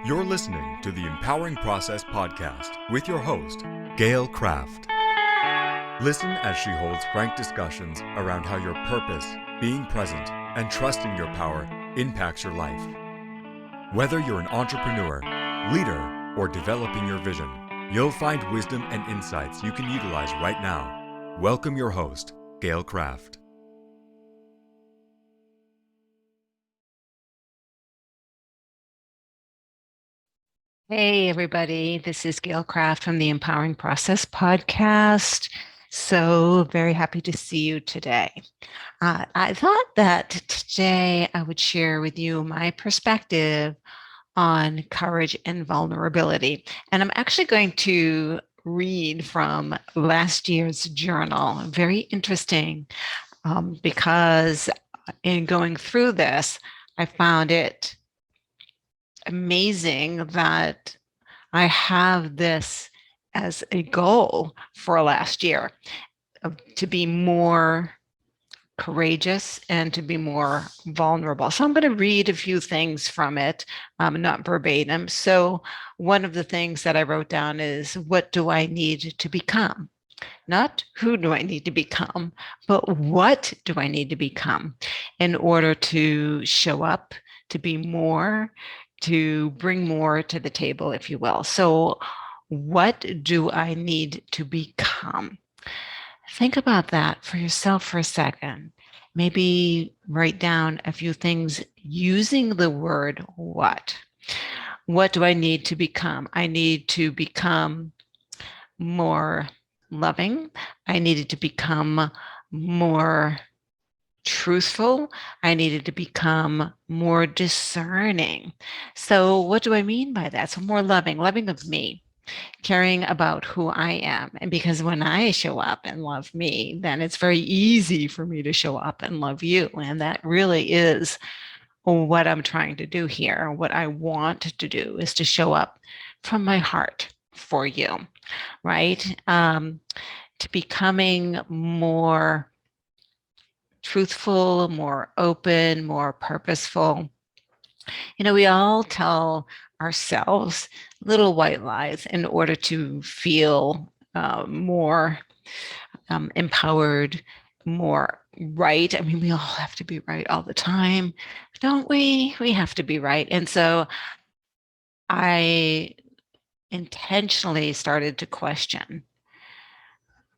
You're listening to the Empowering Process podcast with your host, Gail Kraft. Listen as she holds frank discussions around how your purpose, being present, and trusting your power impacts your life. Whether you're an entrepreneur, leader, or developing your vision, you'll find wisdom and insights you can utilize right now. Welcome your host, Gail Kraft. Hey, everybody. This is Gail Kraft from the Empowering Process podcast. So very happy to see you today. I thought that today I would share with you my perspective on courage and vulnerability. And I'm actually going to read from last year's journal. Very interesting because in going through this, I found it amazing that I have this as a goal for last year to be more courageous and to be more vulnerable. So I'm going to read a few things from it, not verbatim. So one of the things that I wrote down is, what do I need to become? Not who do I need to become, but what do I need to become in order to show up, to be more, to bring more to the table, if you will. So, what do I need to become? Think about that for yourself for a second. Maybe write down a few things using the word what. What do I need to become? I need to become more loving. I needed to become more truthful. I needed to become more discerning. So, what do I mean by that? So, more loving of me, caring about who I am. And because when I show up and love me, then it's very easy for me to show up and love you. And that really is what I'm trying to do here. What I want to do is to show up from my heart for you, right? To becoming more truthful, more open, more purposeful. You know, we all tell ourselves little white lies in order to feel more empowered, more right. I mean, we all have to be right all the time, don't we? We have to be right. And so I intentionally started to question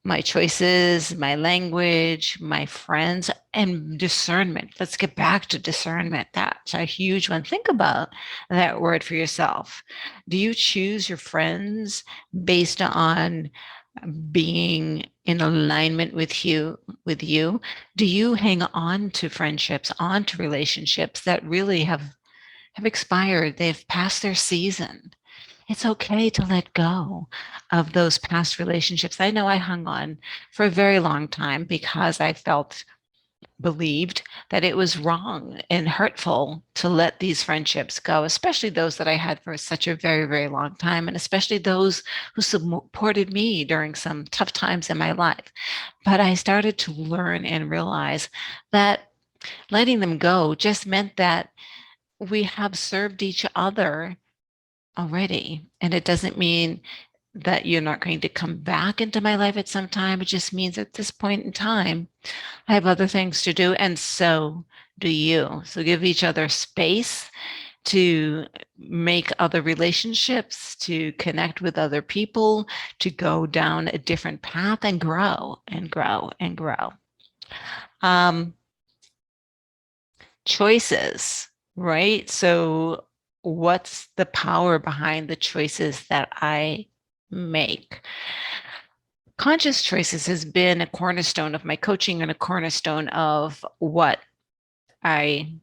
my choices, my language, my friends, and discernment. Let's get back to discernment. That's a huge one. Think about that word for yourself. Do you choose your friends based on being in alignment with you? Do you hang on to friendships, on to relationships that really have expired? They've passed their season. It's okay to let go of those past relationships. I know I hung on for a very long time because I believed that it was wrong and hurtful to let these friendships go, especially those that I had for such a very, very long time, and especially those who supported me during some tough times in my life. But I started to learn and realize that letting them go just meant that we have served each other already. And it doesn't mean that you're not going to come back into my life at some time. It just means at this point in time, I have other things to do. And so do you. So give each other space to make other relationships, to connect with other people, to go down a different path and grow and grow and grow. Um, Choices, right? So what's the power behind the choices that I make? Conscious choices has been a cornerstone of my coaching and a cornerstone of what I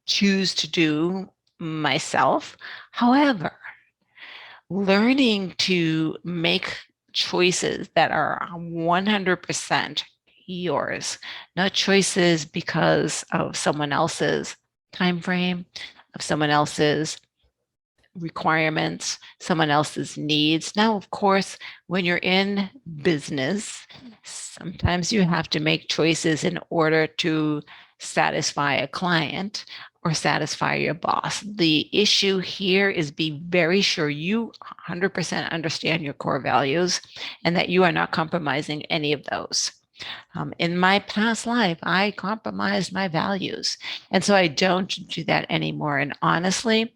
choose to do myself. However, learning to make choices that are 100% yours, not choices because of someone else's time frame, of someone else's requirements, someone else's needs. Now, of course, when you're in business, sometimes you have to make choices in order to satisfy a client or satisfy your boss. The issue here is be very sure you 100% understand your core values and that you are not compromising any of those. In my past life, I compromised my values. And so I don't do that anymore. And honestly,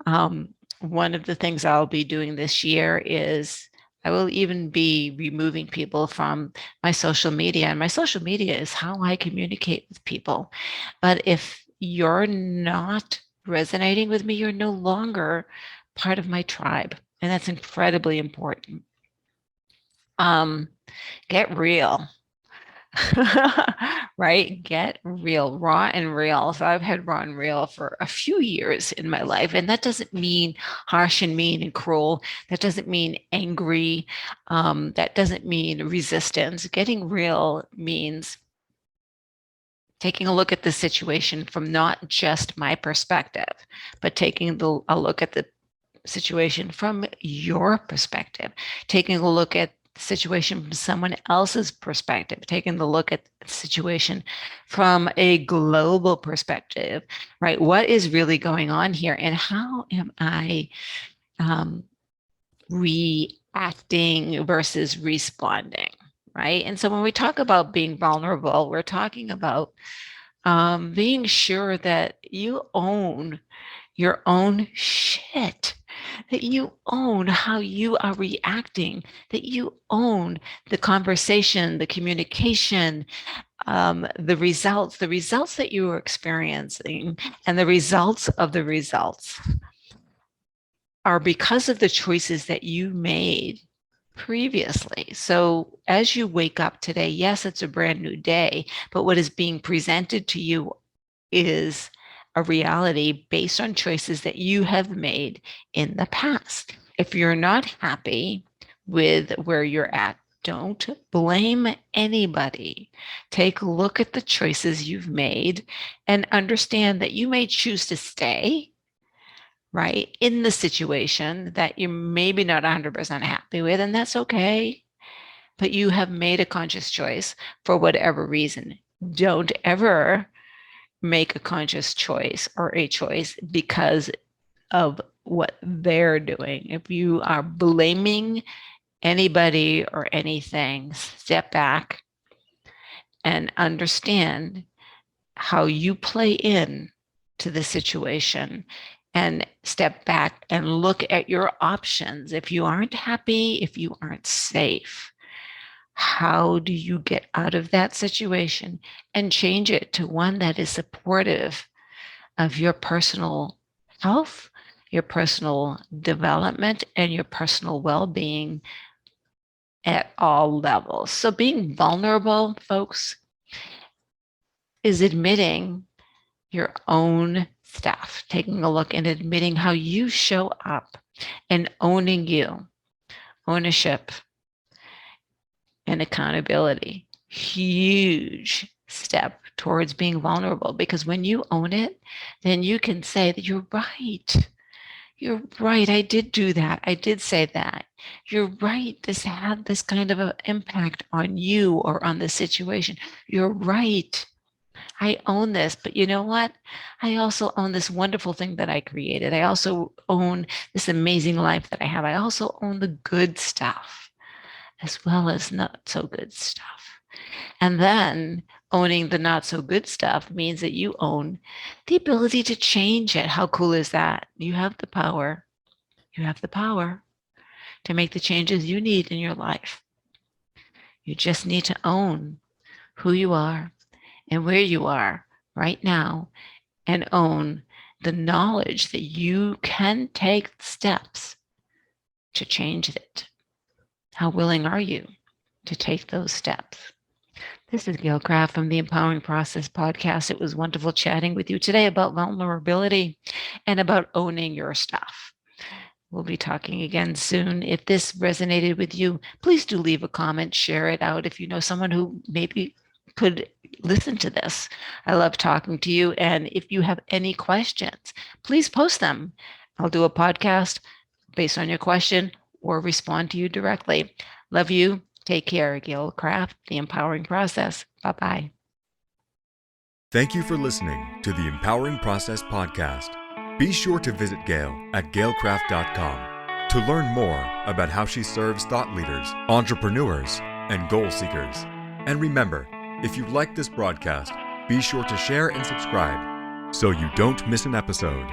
one of the things I'll be doing this year is I will even be removing people from my social media. And my social media is how I communicate with people. But if you're not resonating with me, you're no longer part of my tribe. And that's incredibly important. Get real. Right? Get real, raw and real. So I've had raw and real for a few years in my life. And that doesn't mean harsh and mean and cruel. That doesn't mean angry. That doesn't mean resistance. Getting real means taking a look at the situation from not just my perspective, but taking a look at the situation from your perspective, taking a look at the situation from someone else's perspective, taking a look at the situation from a global perspective, right? What is really going on here, and how am I reacting versus responding, right? And so when we talk about being vulnerable, we're talking about being sure that you own your own shit, that you own how you are reacting, that you own the conversation, the communication, the results that you are experiencing, and the results of the results are because of the choices that you made previously. So as you wake up today, yes, it's a brand new day, but what is being presented to you is a reality based on choices that you have made in the past. If you're not happy with where you're at, don't blame anybody. Take a look at the choices you've made and understand that you may choose to stay right in the situation that you're maybe not 100% happy with, and that's okay. But you have made a conscious choice for whatever reason. Don't ever make a conscious choice or a choice because of what they're doing. If you are blaming anybody or anything, step back and understand how you play in to the situation and step back and look at your options. If you aren't happy, if you aren't safe, how do you get out of that situation and change it to one that is supportive of your personal health, your personal development, and your personal well-being at all levels? So being vulnerable, folks, is admitting your own stuff, taking a look and admitting how you show up and owning you. Ownership and accountability, huge step towards being vulnerable, because when you own it, then you can say that you're right. You're right. I did do that. I did say that. You're right. This had this kind of an impact on you or on the situation. You're right. I own this, but you know what? I also own this wonderful thing that I created. I also own this amazing life that I have. I also own the good stuff as well as not so good stuff. And then owning the not so good stuff means that you own the ability to change it. How cool is that? You have the power. You have the power to make the changes you need in your life. You just need to own who you are and where you are right now, and own the knowledge that you can take steps to change it. How willing are you to take those steps? This is Gail Kraft from the Empowering Process podcast. It was wonderful chatting with you today about vulnerability and about owning your stuff. We'll be talking again soon. If this resonated with you, please do leave a comment, share it out if you know someone who maybe could listen to this. I love talking to you. And if you have any questions, please post them. I'll do a podcast based on your question or respond to you directly. Love you. Take care. Gail Kraft, The Empowering Process. Bye-bye. Thank you for listening to the Empowering Process podcast. Be sure to visit Gail at gailkraft.com to learn more about how she serves thought leaders, entrepreneurs, and goal seekers. And remember, if you like this broadcast, be sure to share and subscribe so you don't miss an episode.